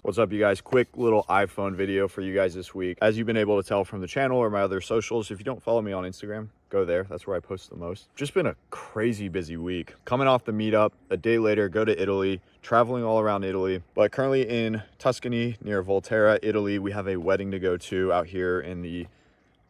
What's up, you guys? Quick little iPhone video for you guys this week. As you've been able to tell from the channel or my other socials, if you don't follow me on Instagram, go there. That's where I post the most. Just been a crazy busy week. Coming off the meetup, a day later, go to Italy, traveling all around Italy. But currently in Tuscany, near Volterra, Italy, we have a wedding to go to out here in the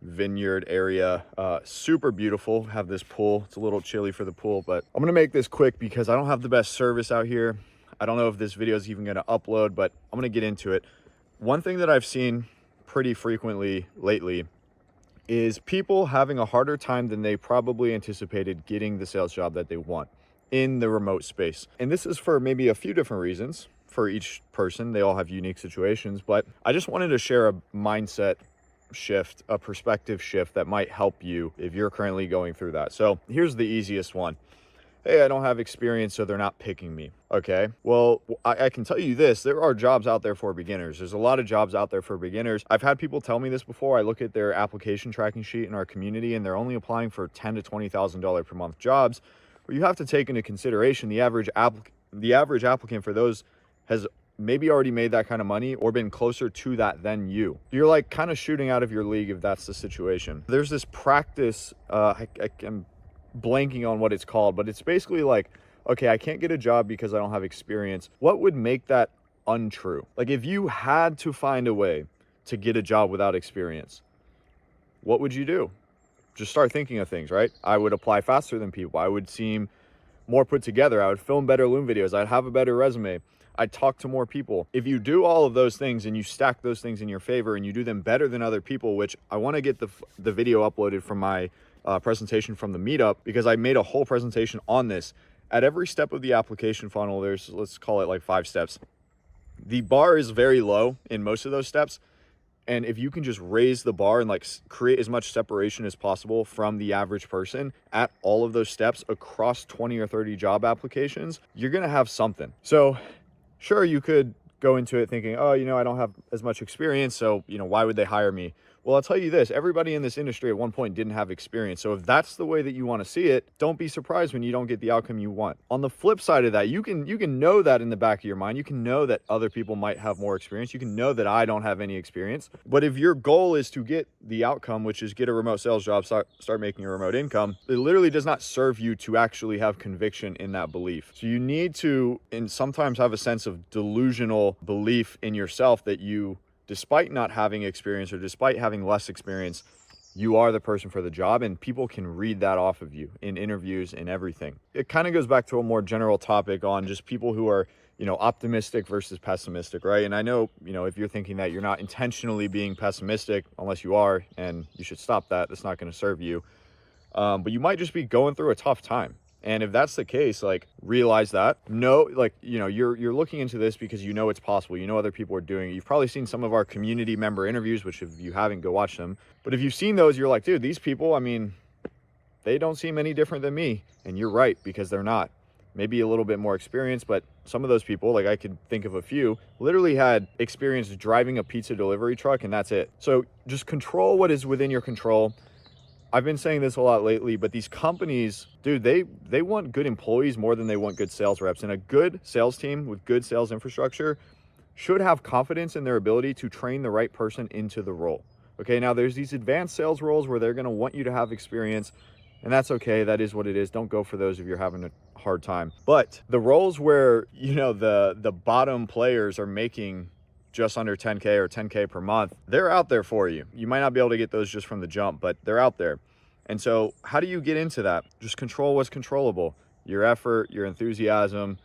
vineyard area. Super beautiful. Have this pool. It's a little chilly for the pool, but I'm gonna make this quick because I don't have the best service out here. I don't know if this video is even going to upload, but I'm going to get into it. One thing that I've seen pretty frequently lately is people having a harder time than they probably anticipated getting the sales job that they want in the remote space. And this is for maybe a few different reasons for each person. They all have unique situations, but I just wanted to share a mindset shift, a perspective shift that might help you if you're currently going through that. So here's the easiest one. Hey, I don't have experience, so they're not picking me. Okay, well, I can tell you this, there are jobs out there for beginners. There's a lot of jobs out there for beginners. I've had people tell me this before. I look at their application tracking sheet in our community and they're only applying for $10,000 to $20,000 per month jobs, where you have to take into consideration the average applicant for those has maybe already made that kind of money or been closer to that than you. You're like kind of shooting out of your league if that's the situation. There's this practice, I'm blanking on what it's called, but it's basically like, okay, I can't get a job because I don't have experience. What would make that untrue? Like if you had to find a way to get a job without experience, what would you do? Just start thinking of things, right? I would apply faster than people. I would seem more put together. I would film better Loom videos. I'd have a better resume. I'd talk to more people. If you do all of those things and you stack those things in your favor and you do them better than other people, which I want to get the video uploaded from my presentation from the meetup, because I made a whole presentation on this. At every step of the application funnel, there's, let's call it like 5 steps. The bar is very low in most of those steps. And if you can just raise the bar and like create as much separation as possible from the average person at all of those steps across 20 or 30 job applications, you're going to have something. So sure, you could go into it thinking, oh, you know, I don't have as much experience, so, you know, why would they hire me? Well, I'll tell you this, everybody in this industry at one point didn't have experience. So if that's the way that you want to see it, don't be surprised when you don't get the outcome you want. On the flip side of that, you can know that in the back of your mind. You can know that other people might have more experience. You can know that I don't have any experience. But if your goal is to get the outcome, which is get a remote sales job, start making a remote income, it literally does not serve you to actually have conviction in that belief. So you need to, and sometimes have a sense of delusional belief in yourself that you, despite not having experience or despite having less experience, you are the person for the job, and people can read that off of you in interviews and everything. It kind of goes back to a more general topic on just people who are, you know, optimistic versus pessimistic, right? And I know, you know, if you're thinking that you're not intentionally being pessimistic, unless you are, and you should stop that, that's not going to serve you. But you might just be going through a tough time. And if that's the case, like, realize that. No, like, you know, you're looking into this because you know it's possible. You know other people are doing it. You've probably seen some of our community member interviews, which if you haven't, go watch them. But if you've seen those, you're like, dude, these people, I mean, they don't seem any different than me. And you're right, because they're not. Maybe a little bit more experience, but some of those people, like I could think of a few, literally had experience driving a pizza delivery truck, and that's it. So just control what is within your control. I've been saying this a lot lately, but these companies, dude, they want good employees more than they want good sales reps. And a good sales team with good sales infrastructure should have confidence in their ability to train the right person into the role. Okay, now there's these advanced sales roles where they're going to want you to have experience, and that's okay. That is what it is. Don't go for those if you're having a hard time. But the roles where, you know, the bottom players are making just under 10K or 10K per month, they're out there for you. You might not be able to get those just from the jump, but they're out there. And so how do you get into that? Just control what's controllable. Your effort, your enthusiasm,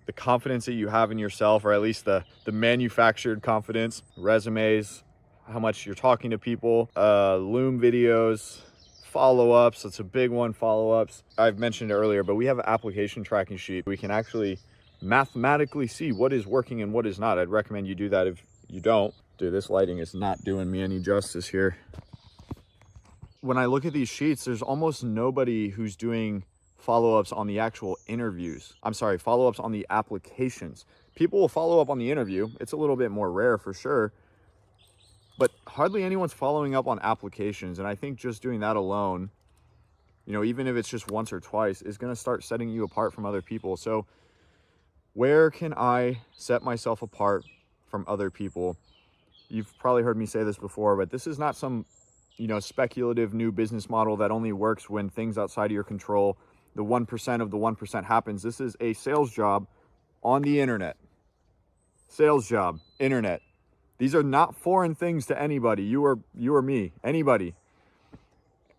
the confidence that you have in yourself, or at least the manufactured confidence, resumes, how much you're talking to people, Loom videos, follow-ups. That's a big one, follow-ups. I've mentioned it earlier, but we have an application tracking sheet. We can actually mathematically see what is working and what is not. I'd recommend you do that if you don't. Dude, this lighting is not doing me any justice here. When I look at these sheets, there's almost nobody who's doing follow-ups on the actual interviews. I'm sorry, follow-ups on the applications. People will follow up on the interview. It's a little bit more rare for sure, but hardly anyone's following up on applications. And I think just doing that alone, you know, even if it's just once or twice, is going to start setting you apart from other people. So Where can I set myself apart from other people? You've probably heard me say this before, but this is not some, speculative new business model that only works when things outside of your control, the 1% of the 1% happens. This is a sales job on the internet. Sales job, internet. These are not foreign things to anybody. You or me, anybody.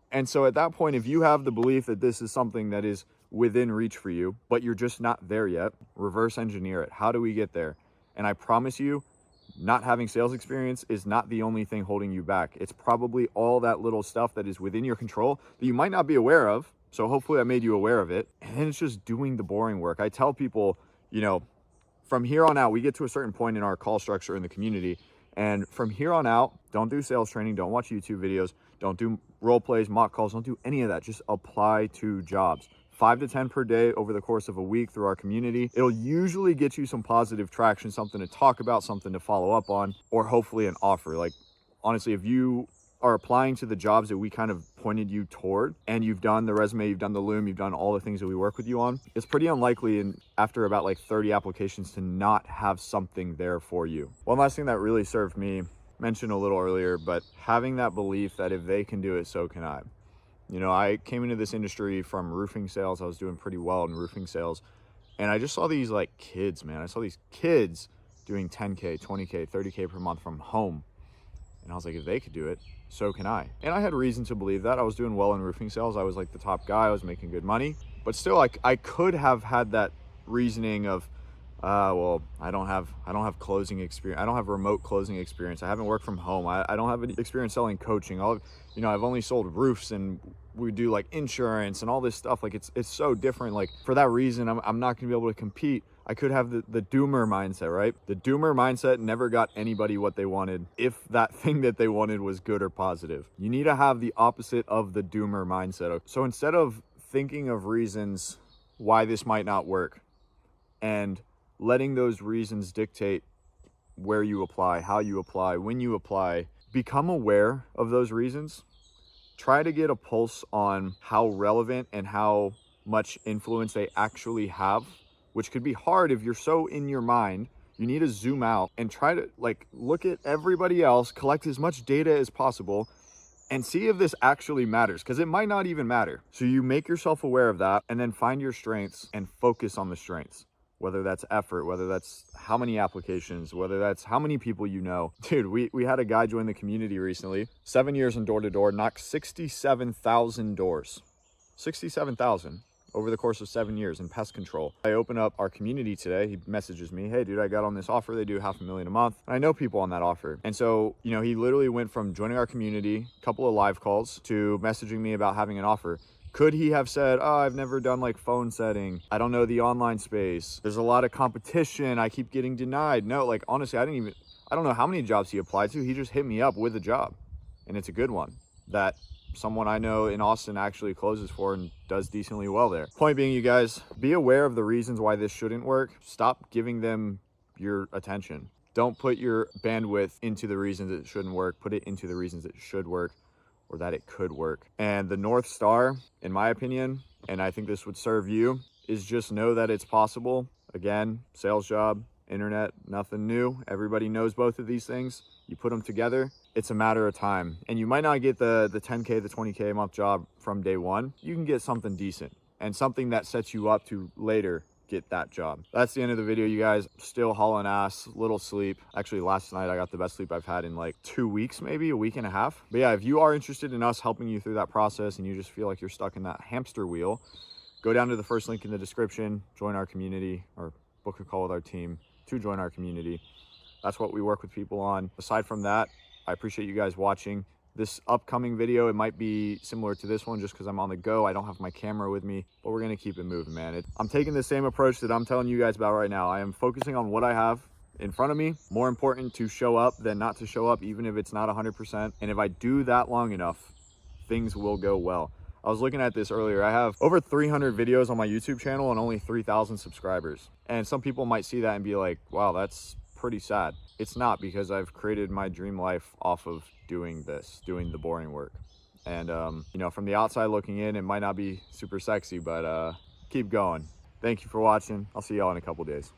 And so at that point, if you have the belief that this is something that is within reach for you, but you're just not there yet, reverse engineer it. How do we get there? And I promise you, not having sales experience is not the only thing holding you back. It's probably all that little stuff that is within your control that you might not be aware of. So hopefully I made you aware of it. And then it's just doing the boring work. I tell people, from here on out, we get to a certain point in our call structure in the community. And from here on out, don't do sales training, don't watch YouTube videos, don't do role plays, mock calls, don't do any of that. Just apply to jobs. 5 to 10 per day over the course of a week through our community. It'll usually get you some positive traction, something to talk about, something to follow up on, or hopefully an offer. Like, honestly, if you are applying to the jobs that we kind of pointed you toward, and you've done the resume, you've done the loom, you've done all the things that we work with you on, it's pretty unlikely after about like 30 applications to not have something there for you. One last thing that really served me, mentioned a little earlier, but having that belief that if they can do it, so can I. I came into this industry from roofing sales. I was doing pretty well in roofing sales. And I just saw these like kids, man. I saw these kids doing 10K, 20K, 30K per month from home. And I was like, if they could do it, so can I. And I had reason to believe that. I was doing well in roofing sales. I was like the top guy. I was making good money. But still, I could have had that reasoning of, well, I don't have closing experience. I don't have remote closing experience. I haven't worked from home. I don't have any experience selling coaching. I've only sold roofs, and we do like insurance and all this stuff. Like it's so different. Like for that reason, I'm not gonna be able to compete. I could have the doomer mindset, right? The doomer mindset never got anybody what they wanted if that thing that they wanted was good or positive. You need to have the opposite of the doomer mindset. So instead of thinking of reasons why this might not work and letting those reasons dictate where you apply, how you apply, when you apply, become aware of those reasons. Try to get a pulse on how relevant and how much influence they actually have, which could be hard if you're so in your mind. You need to zoom out and try to look at everybody else, collect as much data as possible, and see if this actually matters, because it might not even matter. So you make yourself aware of that, and then find your strengths and focus on the strengths. Whether that's effort, whether that's how many applications, whether that's how many people you know. Dude, we had a guy join the community recently, 7 years in door-to-door, knocked 67,000 doors. 67,000 over the course of 7 years in pest control. I open up our community today. He messages me, hey dude, I got on this offer. They do $500,000 a month. And I know people on that offer. And so, he literally went from joining our community, a couple of live calls, to messaging me about having an offer. Could he have said, oh, I've never done like phone setting. I don't know the online space. There's a lot of competition. I keep getting denied. No, honestly, I don't know how many jobs he applied to. He just hit me up with a job, and it's a good one that someone I know in Austin actually closes for and does decently well there. Point being, you guys, be aware of the reasons why this shouldn't work. Stop giving them your attention. Don't put your bandwidth into the reasons it shouldn't work. Put it into the reasons it should work, or that it could work. And the North Star, in my opinion, and I think this would serve you, is just know that it's possible. Again, sales job, internet, nothing new. Everybody knows both of these things. You put them together, it's a matter of time. And you might not get the 10K, the 20K a month job from day one. You can get something decent and something that sets you up to later get that job. That's the end of the video, you guys. Still hauling ass, little sleep. Actually, last night I got the best sleep I've had in like 2 weeks, maybe a week and a half. But yeah, if you are interested in us helping you through that process and you just feel like you're stuck in that hamster wheel, go down to the first link in the description, join our community, or book a call with our team to join our community. That's what we work with people on. Aside from that, I appreciate you guys watching. This upcoming video, it might be similar to this one just because I'm on the go. I don't have my camera with me, but we're going to keep it moving, man. I'm taking the same approach that I'm telling you guys about right now. I am focusing on what I have in front of me. More important to show up than not to show up, even if it's not 100%. And if I do that long enough, things will go well. I was looking at this earlier. I have over 300 videos on my YouTube channel and only 3,000 subscribers. And some people might see that and be like, wow, that's pretty sad. It's not, because I've created my dream life off of doing the boring work. And from the outside looking in, it might not be super sexy, but keep going. Thank you for watching. I'll see y'all in a couple days.